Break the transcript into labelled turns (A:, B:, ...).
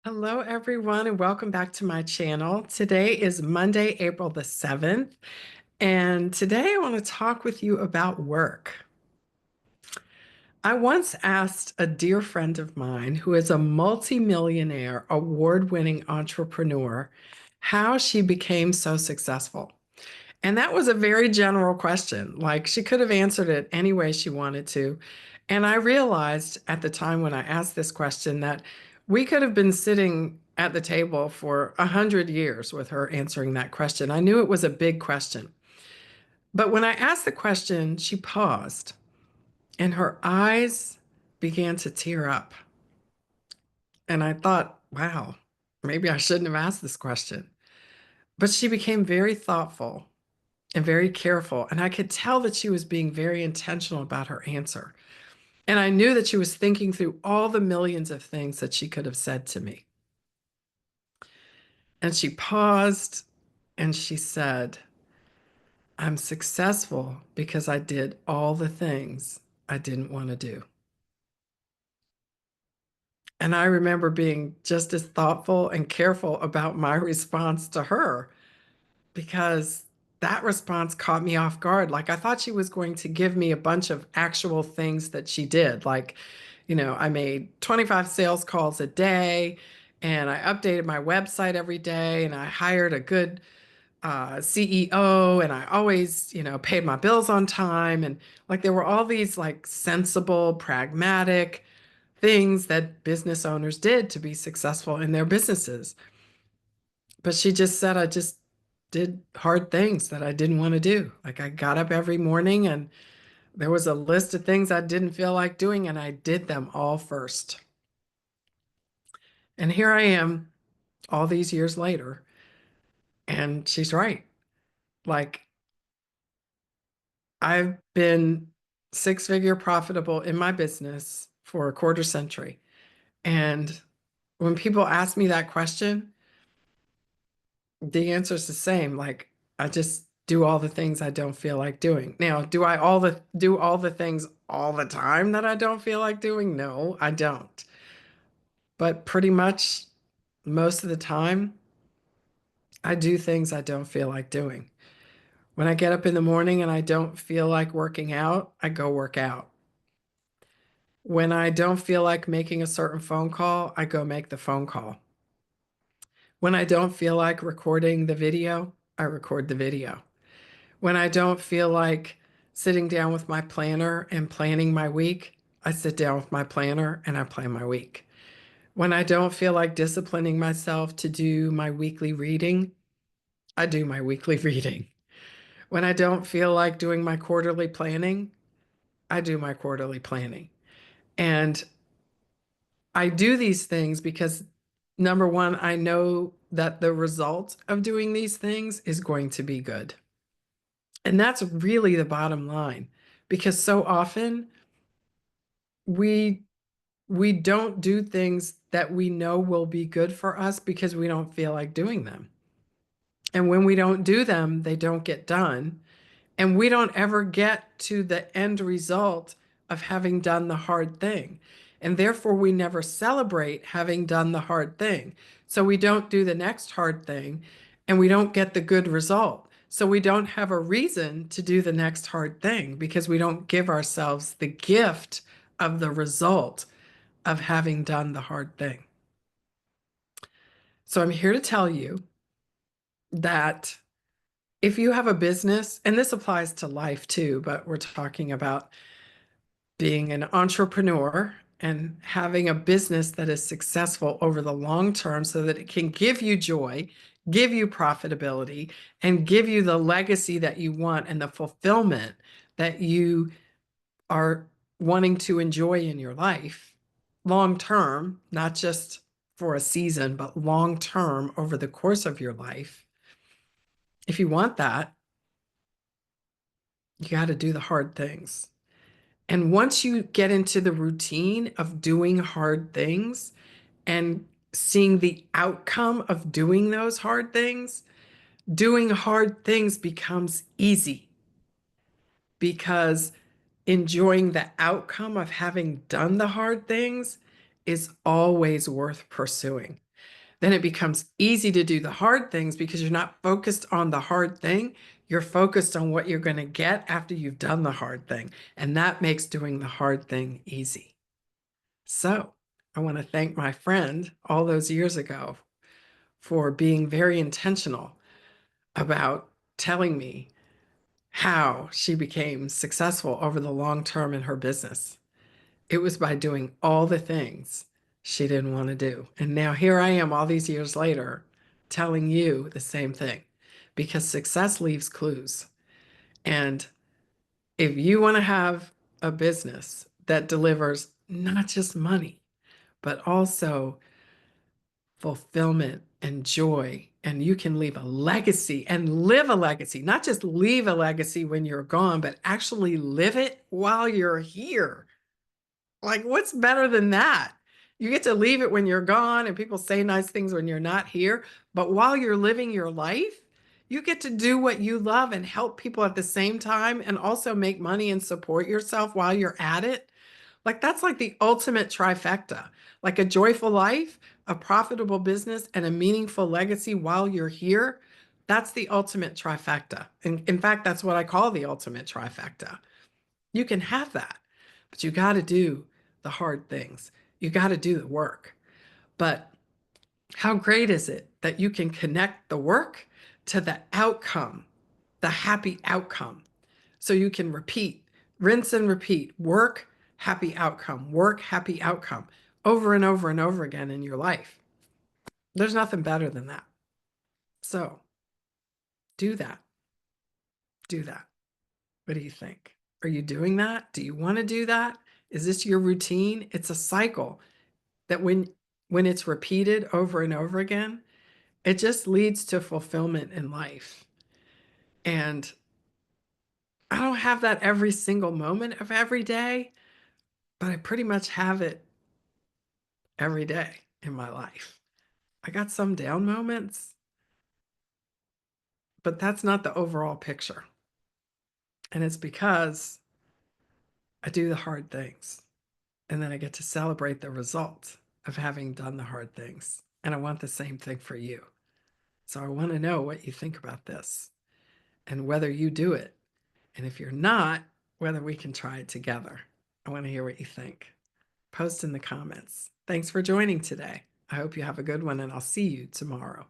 A: Hello, everyone, and welcome back to my channel. Today is Monday, April the 7th, and today I want to talk with you about work. I once asked a dear friend of mine who is a multimillionaire, award-winning entrepreneur how she became so successful. And that was a very general question. Like she could have answered it any way she wanted to. And I realized at the time when I asked this question that we could have been sitting at the table for 100 years with her answering that question. I knew it was a big question. But when I asked the question, she paused and her eyes began to tear up. And I thought, wow, maybe I shouldn't have asked this question. But she became very thoughtful and very careful. And I could tell that she was being very intentional about her answer. And I knew that she was thinking through all the millions of things that she could have said to me. And she paused and she said, I'm successful because I did all the things I didn't want to do. And I remember being just as thoughtful and careful about my response to her because that response caught me off guard. Like I thought she was going to give me a bunch of actual things that she did. Like, I made 25 sales calls a day and I updated my website every day and I hired a good CEO and I always, paid my bills on time. And like there were all these like sensible, pragmatic things that business owners did to be successful in their businesses. But she just said, I just did hard things that I didn't want to do. Like I got up every morning and there was a list of things I didn't feel like doing, and I did them all first. And here I am all these years later, and she's right. Like I've been six-figure profitable in my business for a quarter century. And when people ask me that question, the answer is the same. Like I just do all the things I don't feel like doing. Now, do all the things all the time that I don't feel like doing? No, I don't. But pretty much most of the time, I do things I don't feel like doing. When I get up in the morning and I don't feel like working out, I go work out. When I don't feel like making a certain phone call, I go make the phone call. When I don't feel like recording the video, I record the video. When I don't feel like sitting down with my planner and planning my week, I sit down with my planner and I plan my week. When I don't feel like disciplining myself to do my weekly reading, I do my weekly reading. When I don't feel like doing my quarterly planning, I do my quarterly planning. And I do these things because number one, I know that the result of doing these things is going to be good. And that's really the bottom line because so often we we don't do things that we know will be good for us because we don't feel like doing them. And when we don't do them, they don't get done. And we don't ever get to the end result of having done the hard thing. And therefore, we never celebrate having done the hard thing. So we don't do the next hard thing and we don't get the good result. So we don't have a reason to do the next hard thing because we don't give ourselves the gift of the result of having done the hard thing. So I'm here to tell you that if you have a business, and this applies to life too, but we're talking about being an entrepreneur and having a business that is successful over the long term so that it can give you joy, give you profitability, and give you the legacy that you want and the fulfillment that you are wanting to enjoy in your life long term, not just for a season, but long term over the course of your life. If you want that, you got to do the hard things. And once you get into the routine of doing hard things and seeing the outcome of doing those hard things, doing hard things becomes easy because enjoying the outcome of having done the hard things is always worth pursuing. then it becomes easy to do the hard things because you're not focused on the hard thing. You're focused on what you're going to get after you've done the hard thing. And that makes doing the hard thing easy. So I want to thank my friend all those years ago for being very intentional about telling me how she became successful over the long term in her business. It was by doing all the things she didn't want to do. And now here I am all these years later telling you the same thing because success leaves clues. And if you want to have a business that delivers not just money, but also fulfillment and joy, and you can leave a legacy and live a legacy, not just leave a legacy when you're gone, but actually live it while you're here. Like, what's better than that? You get to leave it when you're gone, and people say nice things when you're not here. But while you're living your life, you get to do what you love and help people at the same time, and also make money and support yourself while you're at it. Like, that's like the ultimate trifecta. Like a joyful life, a profitable business, and a meaningful legacy while you're here. That's the ultimate trifecta. And in fact, that's what I call the ultimate trifecta. You can have that, but you got to do the hard things. You got to do the work. But how great is it that you can connect the work to the outcome, the happy outcome? So you can repeat, rinse and repeat, work, happy outcome, work, happy outcome over and over and over again in your life. There's nothing better than that. So do that. Do that. What do you think? Are you doing that? Do you want to do that? Is this your routine? It's a cycle that when it's repeated over and over again, it just leads to fulfillment in life. And I don't have that every single moment of every day, but I pretty much have it every day in my life. I got some down moments, but that's not the overall picture. And it's because I do the hard things and then I get to celebrate the result of having done the hard things. And I want the same thing for you. So I want to know what you think about this and whether you do it. And if you're not, whether we can try it together. I want to hear what you think. Post in the comments. Thanks for joining today. I hope you have a good one, and I'll see you tomorrow.